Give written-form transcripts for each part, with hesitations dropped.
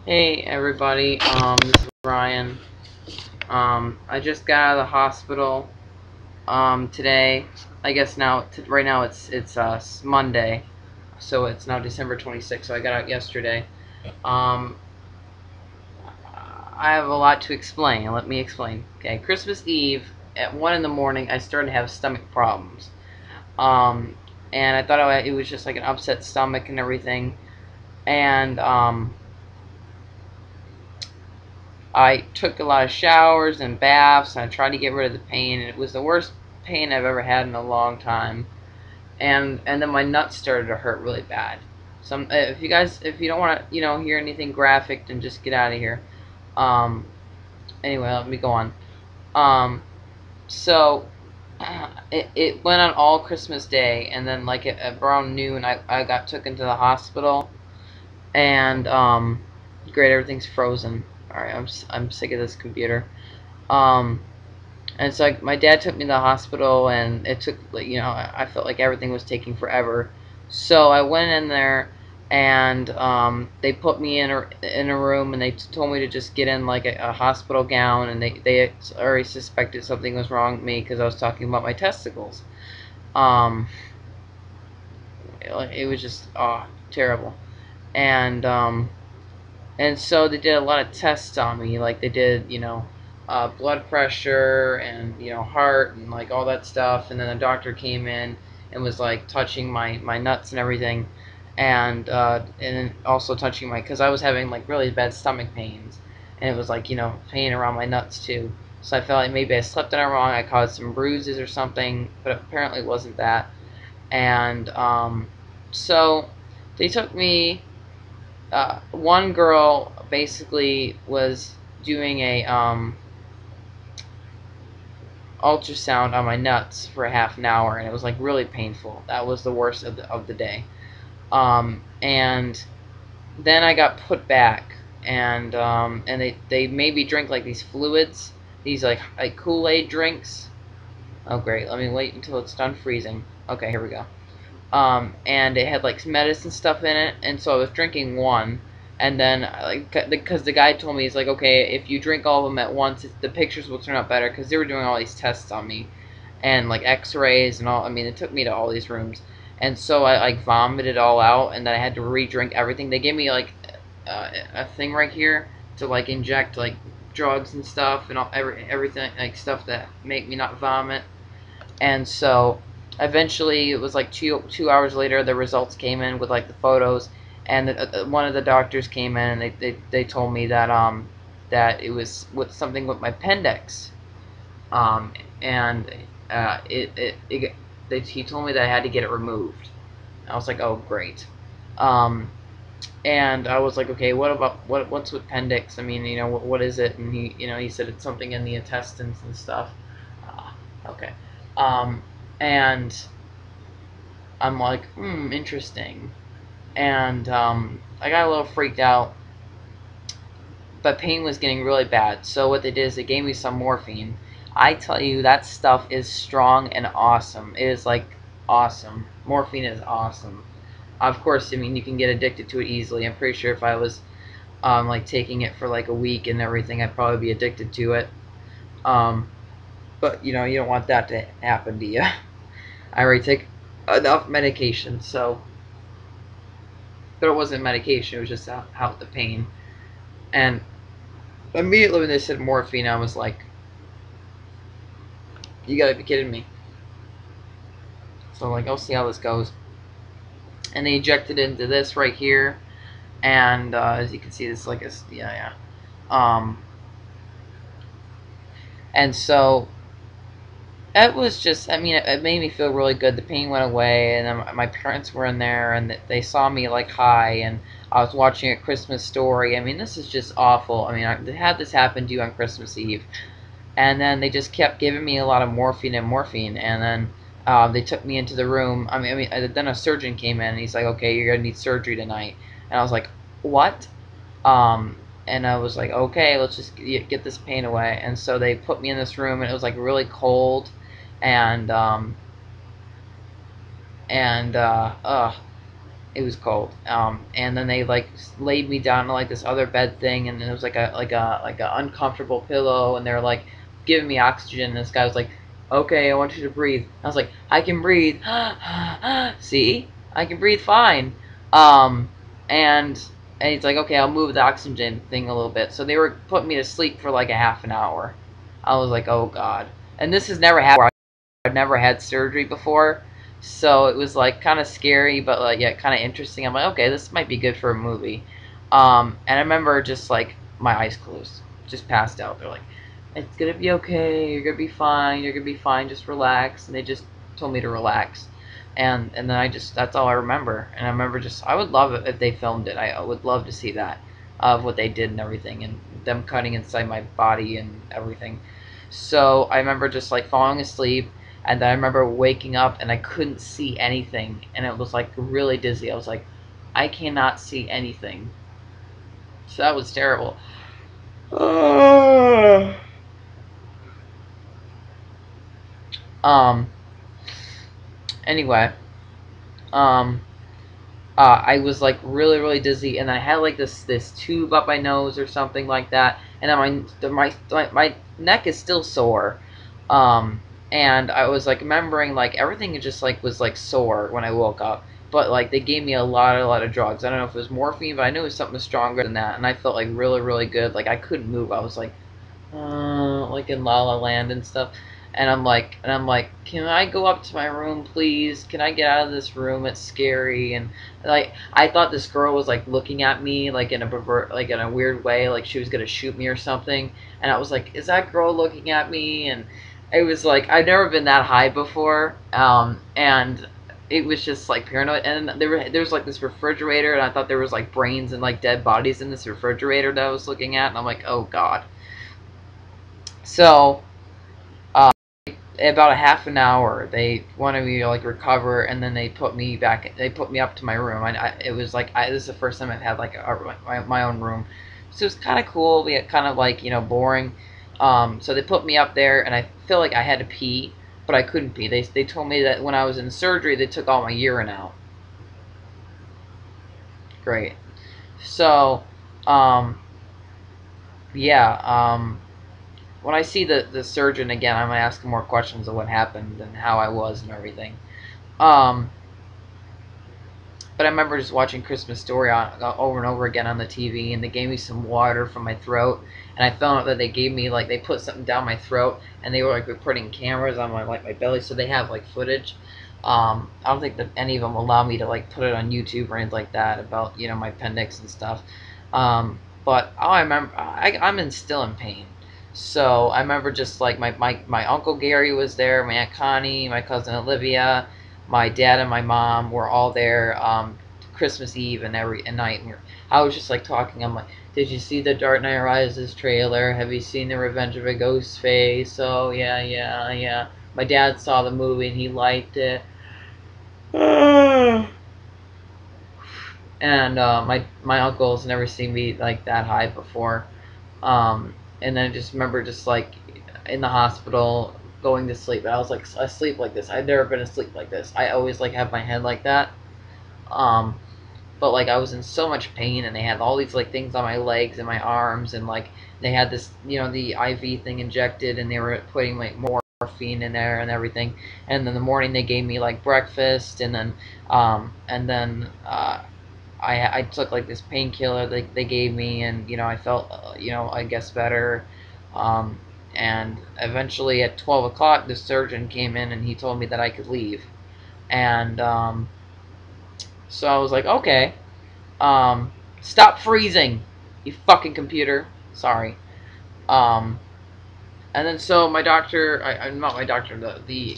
Hey everybody, this is Ryan. I just got out of the hospital today. I guess right now it's Monday, so it's now December 26th. So I got out yesterday. Um, I have a lot to explain. Let me explain. Okay, Christmas Eve at 1 in the morning, I started to have stomach problems. Um, and I thought it was just like an upset stomach and everything. And I took a lot of showers and baths, and I tried to get rid of the pain. And it was the worst pain I've ever had in a long time. And then my nuts started to hurt really bad. So if you don't want to, hear anything graphic, then just get out of here. Um, anyway, let me go on. Um, so it went on all Christmas Day, and then like at around noon, I got taken to the hospital, and great, everything's frozen. All right, I'm sick of this computer. Um, And so my dad took me to the hospital, and it took, I felt like everything was taking forever. So I went in there, and they put me in a room, and they told me to just get in like a hospital gown, and they already suspected something was wrong with me because I was talking about my testicles. Um, it was just terrible, and and so they did a lot of tests on me, like they did, blood pressure and heart and like all that stuff. And then the doctor came in and was like touching my nuts and everything, and then also touching because I was having like really bad stomach pains, and it was like pain around my nuts too. So I felt like maybe I slept in it wrong. I caused some bruises or something, but apparently it wasn't that. And so they took me. One girl basically was doing a ultrasound on my nuts for a half an hour, and it was like really painful. That was the worst of the day. And then I got put back, and they made me drink like these fluids, these like Kool-Aid drinks. Oh great, let me wait until it's done freezing. Okay, here we go. And it had like medicine stuff in it, and so I was drinking one, and then like because the guy told me, he's like, okay, if you drink all of them at once, the pictures will turn out better, because they were doing all these tests on me, and like X-rays and all. I mean, it took me to all these rooms, and so I like vomited all out, and then I had to re-drink everything. They gave me like a thing right here to like inject like drugs and stuff and everything, like stuff that make me not vomit. And so eventually it was like two hours later, the results came in with like the photos, and one of the doctors came in, and they told me that that it was with something with my appendix. And he told me that I had to get it removed. I was like, oh great. um, and I was like, okay, what's with appendix? I mean, what is it? And he said it's something in the intestines and stuff. Okay. Um, and I'm like, interesting. And I got a little freaked out, but pain was getting really bad. So what they did is they gave me some morphine. I tell you, that stuff is strong and awesome. It is like awesome. Morphine is awesome. Of course, I mean, you can get addicted to it easily. I'm pretty sure if I was like taking it for like a week and everything, I'd probably be addicted to it. Um, but you don't want that to happen to you. I already take enough medication, so. But it wasn't medication, it was just out the pain. And immediately when they said morphine, I was like, you gotta be kidding me. So I'm like, I'll see how this goes. And they injected into this right here, and as you can see, this is like a, yeah. And so it was just, I mean, it made me feel really good. The pain went away, and then my parents were in there, and they saw me like high, and I was watching A Christmas Story. I mean, this is just awful. I mean, I had this happen to you on Christmas Eve, and then they just kept giving me a lot of morphine, and then they took me into the room. Then a surgeon came in, and he's like, okay, you're gonna need surgery tonight. And I was like, what? And I was like, okay, let's just get this pain away. And so they put me in this room, and it was like really cold, and and It was cold. And then they like laid me down on like this other bed thing, and it was like a uncomfortable pillow, and they were like giving me oxygen. And this guy was like, "Okay, I want you to breathe." I was like, "I can breathe." See, I can breathe fine. Um, and and he's like, "Okay, I'll move the oxygen thing a little bit." So they were putting me to sleep for like a half an hour. I was like, "Oh God!" And this has never happened. I've never had surgery before, so it was like kind of scary, but like yeah, kind of interesting. I'm like, okay, this might be good for a movie. And I remember just like my eyes closed, just passed out. They're like, "It's gonna be okay. You're gonna be fine. You're gonna be fine. Just relax." And they just told me to relax, and then I just that's all I remember. And I remember just I would love it if they filmed it. I would love to see that of what they did and everything, and them cutting inside my body and everything. So I remember just like falling asleep, and then I remember waking up and I couldn't see anything, and it was like really dizzy. I was like, I cannot see anything. So that was terrible. Um. Anyway. Um. I was like really dizzy, and I had like this tube up my nose or something like that, and then my neck is still sore. Um. And I was like remembering like everything just like was like sore when I woke up. But like they gave me a lot of drugs. I don't know if it was morphine, but I knew it was something stronger than that, and I felt like really good. Like I couldn't move. I was like in La La Land and stuff. And I'm like, can I go up to my room, please? Can I get out of this room? It's scary. And like, I thought this girl was like looking at me like like in a weird way, like she was gonna shoot me or something. And I was like, is that girl looking at me? And it was like I've never been that high before. And it was just like paranoid. And there was like this refrigerator, and I thought there was like brains and like dead bodies in this refrigerator that I was looking at. And I'm like, oh God. So, uh, about a half an hour, they wanted me to like recover, and then they put me back. They put me up to my room. It was like this is the first time I've had like my own room, so it's kind of cool. We had kind of like boring. So they put me up there, and I feel like I had to pee, but I couldn't pee. They told me that when I was in surgery, they took all my urine out. Great. So, um, yeah. When I see the surgeon again, I'm gonna ask him more questions of what happened and how I was and everything. Um, but I remember just watching Christmas Story over and over again on the TV, and they gave me some water from my throat, and I found out that they gave me like they put something down my throat, and they were like putting cameras on my belly, so they have like footage. I don't think that any of them allow me to like put it on YouTube or anything like that about my appendix and stuff. But all I remember, I'm still in pain. So I remember just like my uncle Gary was there, my aunt Connie, my cousin Olivia, my dad and my mom were all there Christmas Eve and every night. And I was just like talking. I'm like, did you see the Dark Knight Rises trailer? Have you seen the Revenge of a Ghost Face? Oh yeah. My dad saw the movie and he liked it. And my uncle's never seen me like that high before. And then I just remember just like in the hospital going to sleep. I was like asleep like this. I'd never been asleep like this. I always like have my head like that. Um, but like I was in so much pain, and they had all these like things on my legs and my arms, and like they had this the IV thing injected, and they were putting like morphine in there and everything. And then the morning they gave me like breakfast, and then I took like this painkiller they gave me, and I felt I guess better. Um, and eventually at 12 o'clock the surgeon came in and he told me that I could leave. And so I was like, okay, um, stop freezing, you fucking computer. Sorry. Um, and then so my doctor, I'm not my doctor, the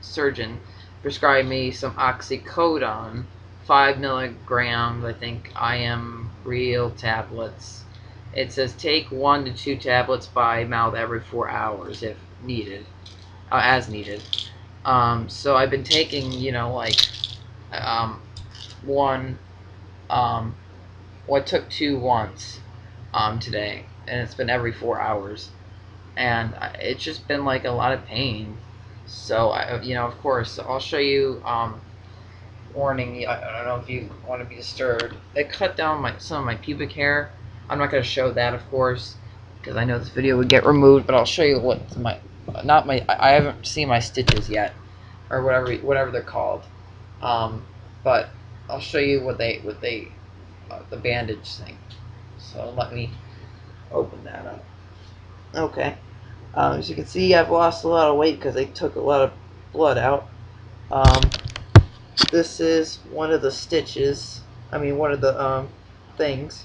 surgeon prescribed me some oxycodone, 5 milligrams, I think, IM real tablets. It says take 1 to 2 tablets by mouth every 4 hours if needed, as needed. So I've been taking, like um, one. Well, I took two once today, and it's been every 4 hours, and it's just been like a lot of pain. So of course, I'll show you. Warning, I don't know if you want to be disturbed. They cut down some of my pubic hair. I'm not going to show that, of course, because I know this video would get removed. But I'll show you what not my. I haven't seen my stitches yet, or whatever they're called. But I'll show you what they the bandage thing. So let me open that up. Okay. As you can see, I've lost a lot of weight because they took a lot of blood out. This is one of the stitches. I mean, one of the things.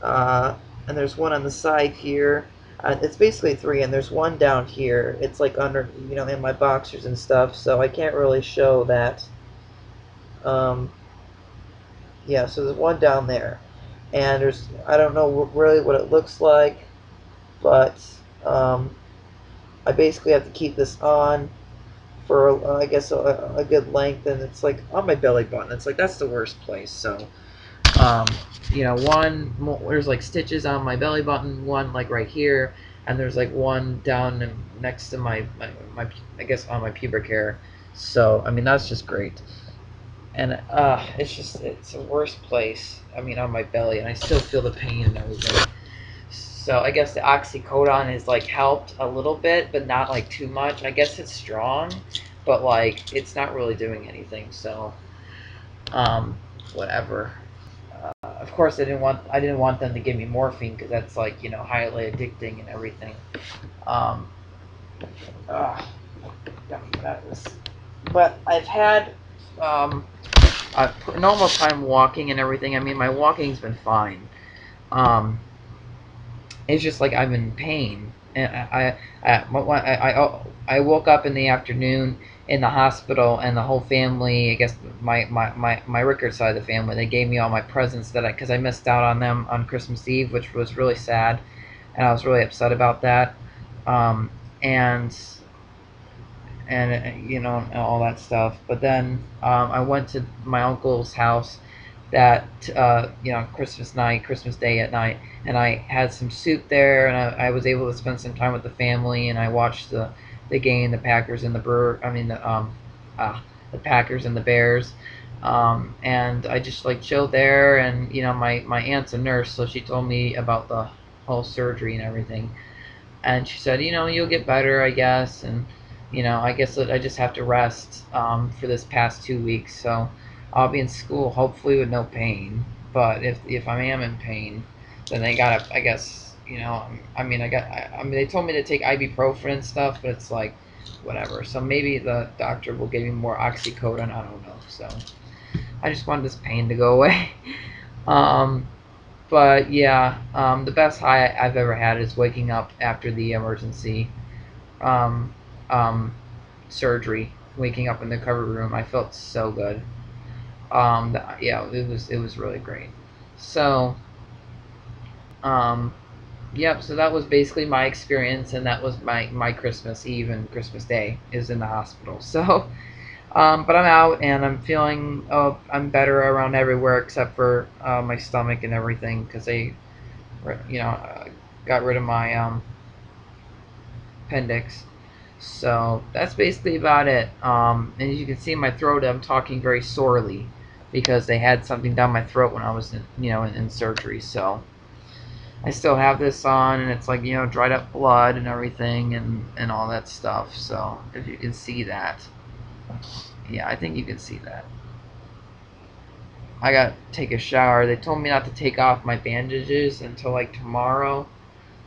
And there's one on the side here. It's basically three, and there's one down here. It's like under, in my boxers and stuff, so I can't really show that. Yeah, so there's one down there. And I don't know really what it looks like, but I basically have to keep this on for I guess a good length, and it's like on my belly button. It's like that's the worst place. So there's like stitches on my belly button, one like right here, and there's like one down next to my I guess on my pubic hair. So I mean that's just great, and it's the worst place. I mean on my belly, and I still feel the pain and everything. So I guess the oxycodone has like helped a little bit, but not like too much. I guess it's strong, but like it's not really doing anything. So whatever. Of course, I didn't want them to give me morphine because that's like highly addicting and everything. But I've had a normal time walking and everything. I mean, my walking's been fine. It's just like I'm in pain, and I woke up in the afternoon in the hospital, and the whole family, I guess my Rickard side of the family, they gave me all my presents because I missed out on them on Christmas Eve, which was really sad, and I was really upset about that, and all that stuff. But then I went to my uncle's house that Christmas Day at night, and I had some soup there, and I was able to spend some time with the family, and I watched the game, the Packers and the Packers and the Bears, and I just like chilled there, and my aunt's a nurse, so she told me about the whole surgery and everything, and she said you'll get better, I guess, and I guess I just have to rest for this past 2 weeks, so I'll be in school hopefully with no pain. But if I am in pain, then they gotta, I guess, I mean they told me to take ibuprofen and stuff, but it's like whatever. So maybe the doctor will give me more oxycodone. I don't know. So I just want this pain to go away. But yeah, the best high I've ever had is waking up after the emergency um, surgery, waking up in the recovery room. I felt so good. Yeah, it was really great. So, yep. So that was basically my experience, and that was my Christmas Eve and Christmas Day is in the hospital. So, but I'm out, and I'm feeling I'm better around everywhere except for my stomach and everything because they, got rid of my appendix. So that's basically about it. And as you can see in my throat, I'm talking very sorely because they had something down my throat when I was in surgery. So I still have this on, and it's like dried up blood and everything and all that stuff. So if you can see that, yeah, I think you can see that. I got to take a shower. They told me not to take off my bandages until like tomorrow.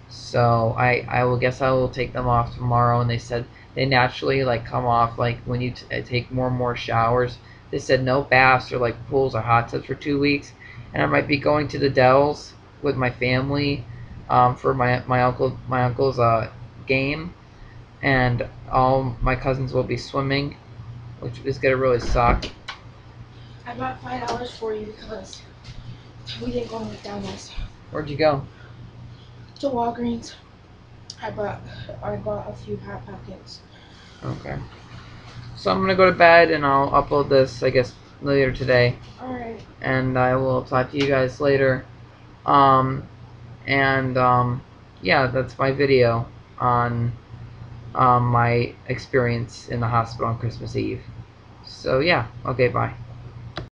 So I will guess I will take them off tomorrow, and they said they naturally like come off like when you take more and more showers. They said no baths or like pools or hot tubs for 2 weeks, and I might be going to the Dells with my family for my uncle's game, and all my cousins will be swimming, which is gonna really suck. I bought $5 for you because we didn't go down last time. Where'd you go? To Walgreens. I bought a few Hot Pockets. Okay. So I'm gonna go to bed, and I'll upload this, I guess, later today. Alright. And I will talk to you guys later. Yeah, that's my video on my experience in the hospital on Christmas Eve. So yeah, okay, bye.